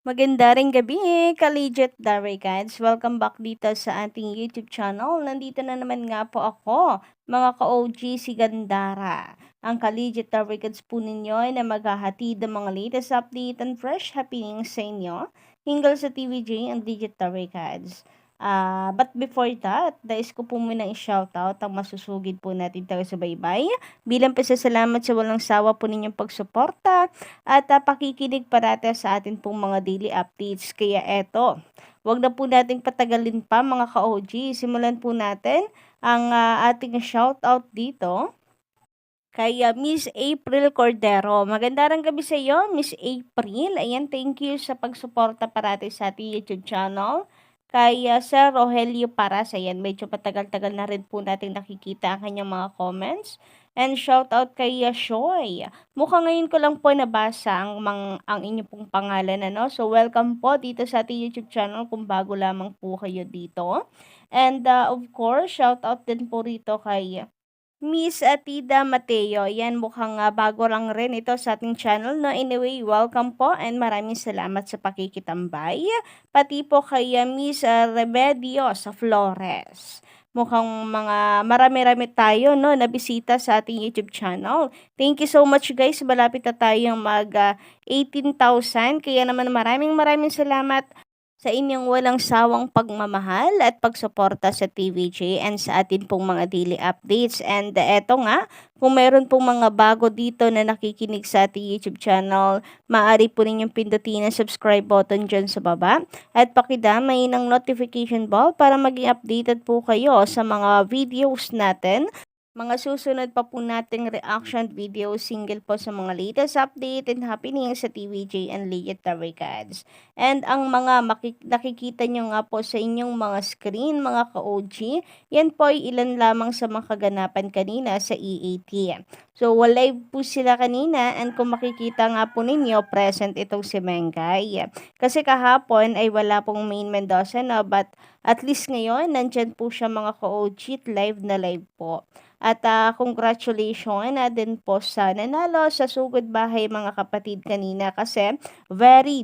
Maganda ring gabi, ka-legit Darigans. Welcome back dito sa ating YouTube channel. Nandito na naman nga po ako, mga ka-OG si Gandara. Ang ka-legit Darigans po ninyo na maghahatid ng mga latest update and fresh happenings sa inyo. Hinggil sa TVJ and Legit Darigans. But before that, nais ko po muna i-shoutout ang masusugid po natin tayo sa baybay. Bilang pasasalamat sa walang sawa po ninyong pagsuporta at pakikinig parate sa atin pong mga daily updates. Kaya eto, wag na po nating patagalin pa mga ka-OG. Simulan po natin ang ating shoutout dito kay Miss April Cordero. Magandang gabi sa iyo, Miss April. Ayan, thank you sa pagsuporta parati sa ating YouTube channel. Kay Sir Rogelio Paras, ayan, medyo patagal-tagal na rin po natin nakikita ang kanyang mga comments. And shout out kay Shoy. Mukhang ngayon ko lang po nabasa ang inyong pong pangalan, ano? So, welcome po dito sa ating YouTube channel kung bago lamang po kayo dito. And of course, shout out din po rito kay Miss Atida Mateo. Yan, mukhang bago lang rin ito sa ating channel. No? Anyway, welcome po and maraming salamat sa pakikitambay. Pati po kay Miss Remedio sa Flores. Mukhang mga marami-rami tayo no, na bisita sa ating YouTube channel. Thank you so much guys. Malapit na tayong mag 18,000. Kaya naman maraming salamat sa inyong walang sawang pagmamahal at pagsuporta sa TVJ and sa atin pong mga daily updates. And eto nga, kung meron pong mga bago dito na nakikinig sa ating YouTube channel, maaari po ninyong pindutin ang subscribe button dyan sa baba at pakidamay ng notification bell para maging updated po kayo sa mga videos natin. Mga susunod pa po nating reaction video single po sa mga latest update and happening sa TVJ and Legit Tarikads. And ang mga nakikita nyo nga po sa inyong mga screen, mga ka-OG, yan po ay ilan lamang sa mga kaganapan kanina sa EAT. So, live po sila kanina and kung makikita nga po ninyo, present itong si Mengay. Kasi kahapon ay wala pong Main Mendoza no, but at least ngayon, nandyan po siya mga ka-OG, live na live po. At congratulations na din po sa nanalo sa Sugod Bahay mga kapatid kanina kasi very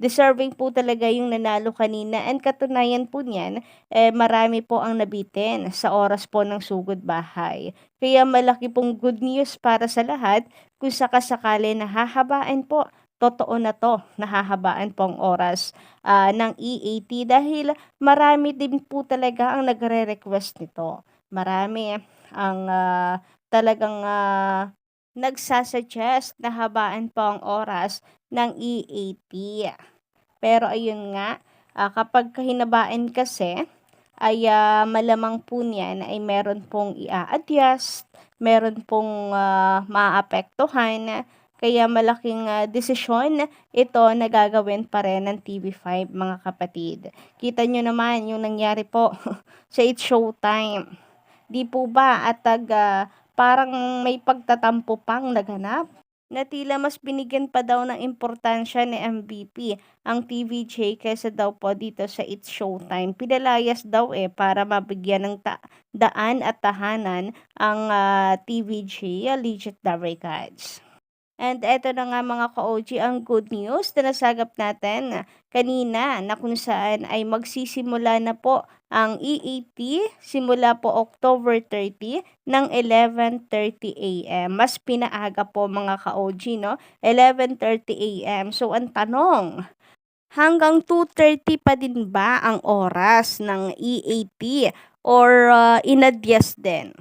deserving po talaga yung nanalo kanina and katunayan po niyan, marami po ang nabitin sa oras po ng Sugod Bahay. Kaya malaki pong good news para sa lahat kung sakasakali na hahabaan po. Totoo na to, nahahabaan po ang oras ng EAT dahil marami din po talaga ang nagre-request nito. Marami ang talagang nagsasuggest na habaan po ang oras ng EAT. Pero ayun nga, kapag hinabaan kasi, ay malamang po niyan ay meron pong i-adjust, meron pong maapektuhan, kaya malaking desisyon ito na gagawin pa rin ng TV5 mga kapatid. Kita nyo naman yung nangyari po sa It's Showtime. Di po ba at parang may pagtatampo pang naganap? Na tila mas binigyan pa daw ng importansya ni MVP ang TVJ kaysa daw po dito sa It's Showtime. Pinalayas daw para mabigyan ng daan at tahanan ang TVJ, Legit the Records. And eto na nga mga ka-OG ang good news na nasagap natin kanina na kung saan ay magsisimula na po ang EAT simula po October 30 ng 11:30 AM. Mas pinaaga po mga ka-OG, no? 11:30 AM. So ang tanong, hanggang 2:30 pa din ba ang oras ng EAT or inadyas din?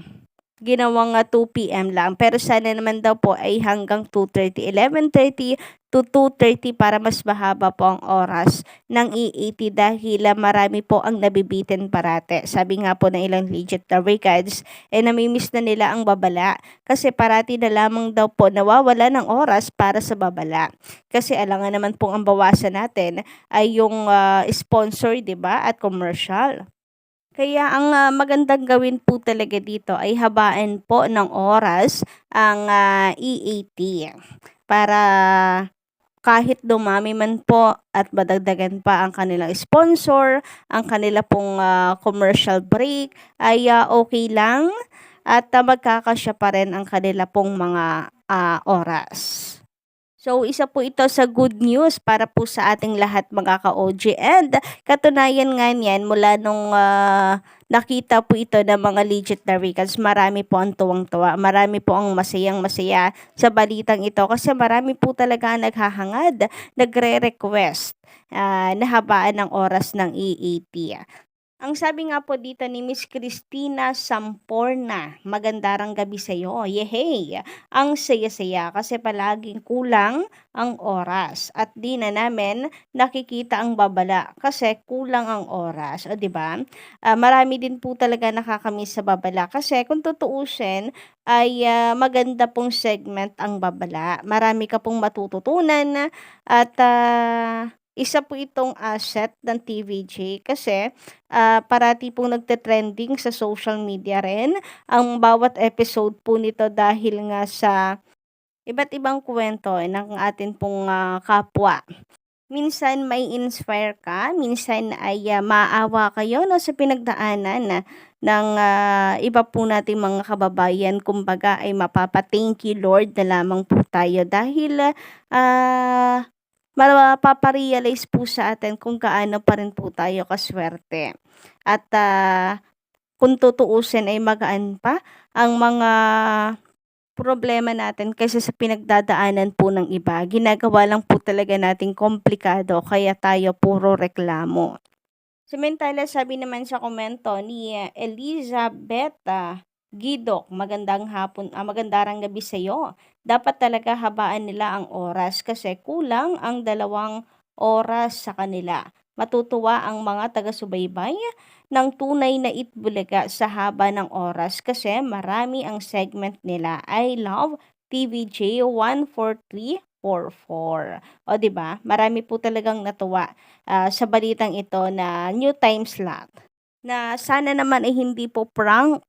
Ginawang 2 PM lang. Pero sana naman daw po ay hanggang 2:30, 11:30 to 2:30 para mas mahaba po ang oras ng EAT dahil marami po ang nabibitin parate. Sabi nga po ng ilang legit records, namimiss na nila ang babala kasi parati na lamang daw po nawawala ng oras para sa babala. Kasi alangan naman pong ang bawasan natin ay yung sponsor, 'di ba, at commercial. Kaya ang magandang gawin po talaga dito ay habaan po ng oras ang EAT para kahit dumami man po at madagdagan pa ang kanilang sponsor, ang kanila pong commercial break ay okay lang at magkakasya pa rin ang kanila pong mga oras. So, isa po ito sa good news para po sa ating lahat mga ka-OG. And katunayan nga niyan mula nung nakita po ito ng mga legit na Ricans, marami po ang tuwang-tuwa. Marami po ang masayang-masaya sa balitang ito kasi marami po talaga ang naghahangad, nagre-request na habaan ng oras ng EAT. Ang sabi nga po dito ni Miss Christina Samporna, "Magandarang gabi sa'yo, yehey! Ang saya-saya kasi palaging kulang ang oras at di na namin nakikita ang babala kasi kulang ang oras." O 'di ba? Marami din po talaga nakakamiss sa babala kasi kung tutuusin ay maganda pong segment ang babala. Marami ka pong matututunan at isa po itong asset ng TVJ kasi parati pong nagte-trending sa social media rin ang bawat episode po nito dahil nga sa iba't ibang kwento ng atin pong kapwa. Minsan may inspire ka, minsan ay maawa kayo no, sa pinagdaanan ng iba po nating mga kababayan. Kumbaga ay mapapa-thank you Lord na lamang po tayo dahil mapaparealize po sa atin kung gaano pa rin po tayo kaswerte. At kung tutuusin ay magaan pa ang mga problema natin kaysa sa pinagdadaanan po ng iba. Ginagawa lang po talaga nating komplikado kaya tayo puro reklamo. Samantala, sabi naman sa komento ni Elizabeth Gidok, magandarang gabi sa'yo. Dapat talaga habaan nila ang oras kasi kulang ang 2 oras sa kanila. Matutuwa ang mga taga-subaybay ng tunay na Itbulaga sa haba ng oras kasi marami ang segment nila. I love TVJ 14344. O 'di ba? Marami po talagang natuwa sa balitang ito na new time slot na sana naman ay hindi po prank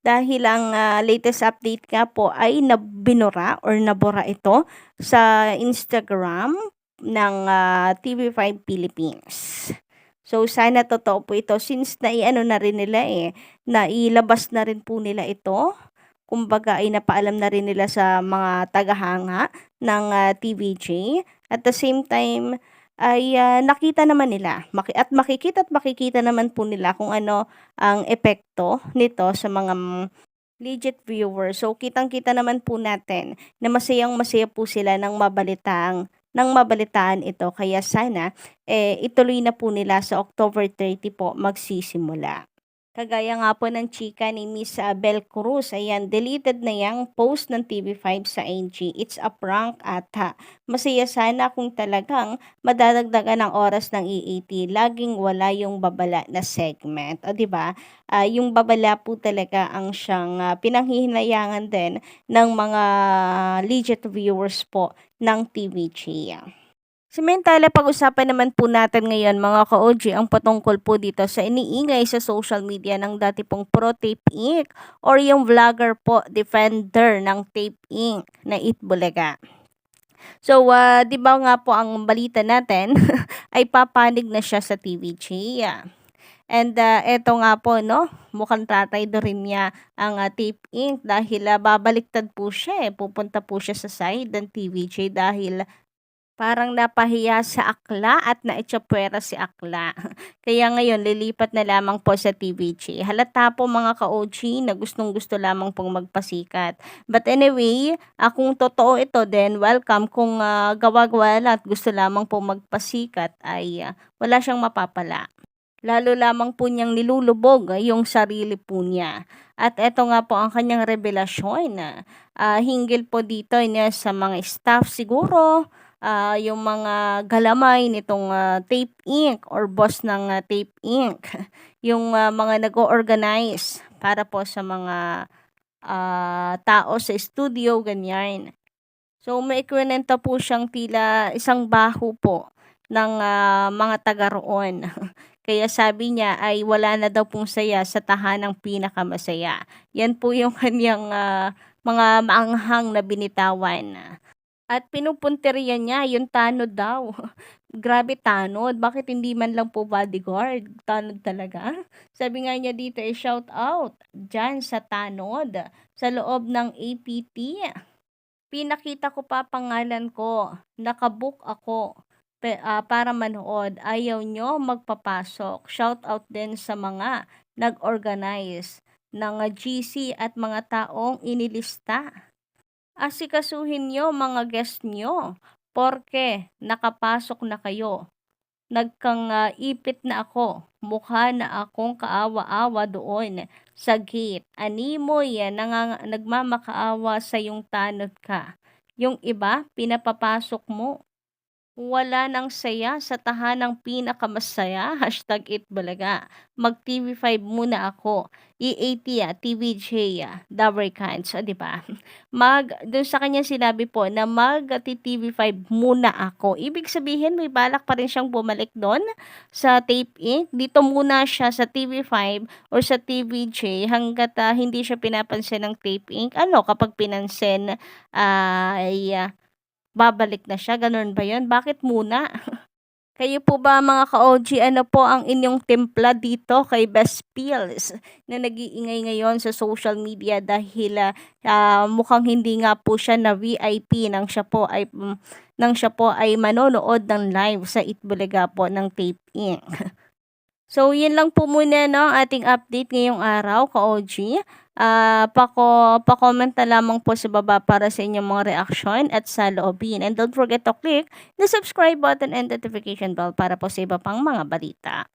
dahil ang latest update nga po ay nabura ito sa Instagram ng TV5 Philippines. So sana totoo po ito since naiano na rin nila nailabas na rin po nila ito. Kumbaga ay napaalam na rin nila sa mga tagahanga ng TVJ. At the same time ay nakita naman nila at makikita naman po nila kung ano ang epekto nito sa mga legit viewers. So kitang-kita naman po natin na masayang-masaya po sila ng mabalitaan ito. Kaya sana ituloy na po nila sa October 30 po magsisimula. Kagaya nga po ng chika ni Miss Bel Cruz, ayan, deleted na yang post ng TV5 sa NG. It's a prank ata. Masaya sana kung talagang madadagdagan ng oras ng EAT. Laging wala yung babala na segment. O, 'di ba? Yung babala po talaga ang siyang pinanghihinayangan din ng mga legit viewers po ng TVG. Samantala, pag-usapan naman po natin ngayon mga ka-OG ang patungkol po dito sa iniingay sa social media ng dati pong Pro Tape Inc. or yung vlogger po, defender ng Tape Inc. na Itbulaga. So, 'di ba nga po ang balita natin ay papanig na siya sa TVJ. And eto nga po no, mukhang tatay do rin niya ang Tape Inc. dahil babaliktad po siya pupunta po siya sa side ng TVJ dahil parang napahiya sa akla at naitsapuwera si akla. Kaya ngayon lilipat na lamang po sa TVG. Halata po mga ka-OG na gustong-gusto lamang pong magpasikat. But anyway, kung totoo ito then welcome. Kung gawa-gawa lang at gusto lamang pong magpasikat ay wala siyang mapapala. Lalo lamang po niyang nilulubog yung sarili po niya. At eto nga po ang kanyang revelasyon hinggil po dito niya sa mga staff siguro, yung mga galamay nitong Tape Inc. or boss ng Tape Inc. Yung mga nag-o-organize para po sa mga tao sa studio, ganyan. So may ikwento po siyang tila isang baho po ng mga taga roon. Kaya sabi niya ay wala na daw pong saya sa tahanang pinakamasaya. Yan po yung kanyang mga maanghang na binitawan. At pinupunteriya niya yung tanod daw. Grabe tanod, bakit hindi man lang po bodyguard? Tanod talaga. Sabi nga niya dito shout out diyan sa tanod sa loob ng APT. Pinakita ko pa pangalan ko, naka-book ako para manood, ayaw niyo magpapasok. Shoutout din sa mga nag-organize ng GC at mga taong inilista. Asikasuhin niyo mga guest niyo, porke nakapasok na kayo. Ipit na ako, mukha na akong kaawa-awa doon sa gate. Animoy nagmamakaawa sa yung tanod ka. Yung iba pinapapasok mo. Wala ng saya sa tahanang pinakamasaya, #itbulaga. Mag-TV5 muna ako, EAT TVJ, Dabarkans, o 'di ba? Dun sa kanya sinabi po na mag-TV5 muna ako. Ibig sabihin may balak pa rin siyang bumalik do'n sa Tape Inc. Dito muna siya sa TV5 or sa TVJ hangga't, hindi siya pinapansin ng Tape Inc. Ano, kapag pinansin, ay babalik na siya, gano'n ba 'yun? Bakit muna? Kayo po ba mga ka-OG, ano po ang inyong timpla dito kay Best Pills na nag-iingay ngayon sa social media dahil, mukhang hindi nga po siya na VIP nang siya po ay manonood ng live sa Itbulaga po ng Tape Inc. So, yun lang po muna, no, ating update ngayong araw, ka-OG. Pa-comment na lamang po sa baba para sa inyong mga reaksyon at saloobin. And don't forget to click the subscribe button and notification bell para po sa iba pang mga balita.